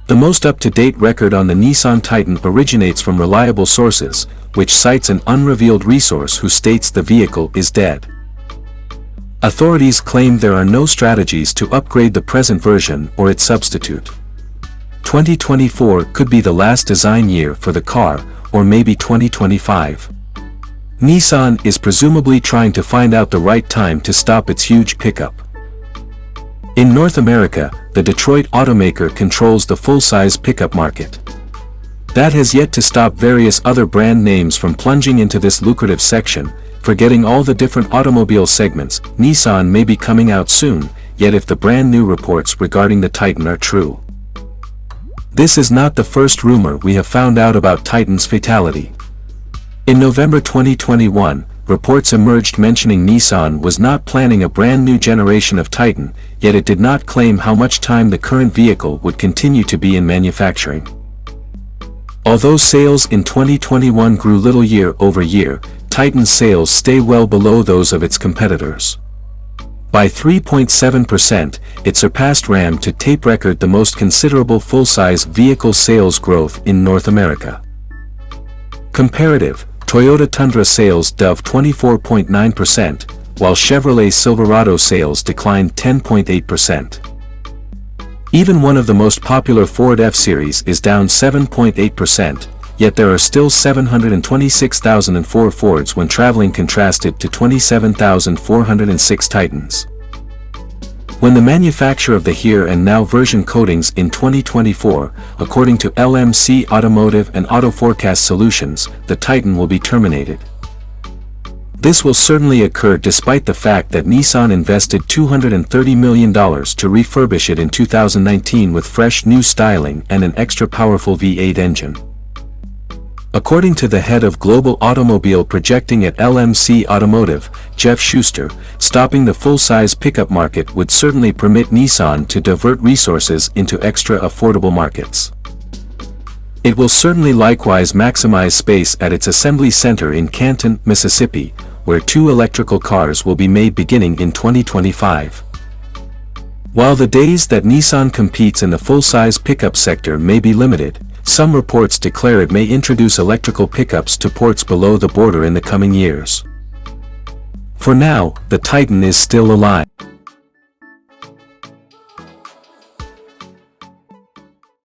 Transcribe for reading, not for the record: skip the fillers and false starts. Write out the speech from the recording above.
The most up-to-date record on the Nissan Titan originates from reliable sources, which cites an unrevealed resource who states the vehicle is dead. Authorities claim there are no strategies to upgrade the present version or its substitute. 2024 could be the last design year for the car, or maybe 2025. Nissan is presumably trying to find out the right time to stop its huge pickup. In North America, the Detroit automaker controls the full-size pickup market. That has yet to stop various other brand names from plunging into this lucrative section. Forgetting all the different automobile segments, Nissan may be coming out soon, yet if the brand new reports regarding the Titan are true. This is not the first rumor we have found out about Titan's fatality. In November 2021, reports emerged mentioning Nissan was not planning a brand new generation of Titan, yet it did not claim how much time the current vehicle would continue to be in manufacturing. Although sales in 2021 grew little year over year, Titan's sales stay well below those of its competitors. By 3.7%, it surpassed Ram to tape record the most considerable full-size vehicle sales growth in North America. Comparative: Toyota Tundra sales dove 24.9%, while Chevrolet Silverado sales declined 10.8%. Even one of the most popular Ford F-Series is down 7.8%, yet there are still 726,004 Fords when traveling, contrasted to 27,406 Titans. When the manufacture of the Here and Now version coatings in 2024, according to LMC Automotive and Auto Forecast Solutions, the Titan will be terminated. This will certainly occur despite the fact that Nissan invested $230 million to refurbish it in 2019 with fresh new styling and an extra powerful V8 engine. According to the head of global automobile projecting at LMC Automotive, Jeff Schuster, stopping the full-size pickup market would certainly permit Nissan to divert resources into extra affordable markets. It will certainly likewise maximize space at its assembly center in Canton, Mississippi, where 2 electrical cars will be made beginning in 2025. While the days that Nissan competes in the full-size pickup sector may be limited, some reports declare it may introduce electrical pickups to ports below the border in the coming years. For now, the Titan is still alive.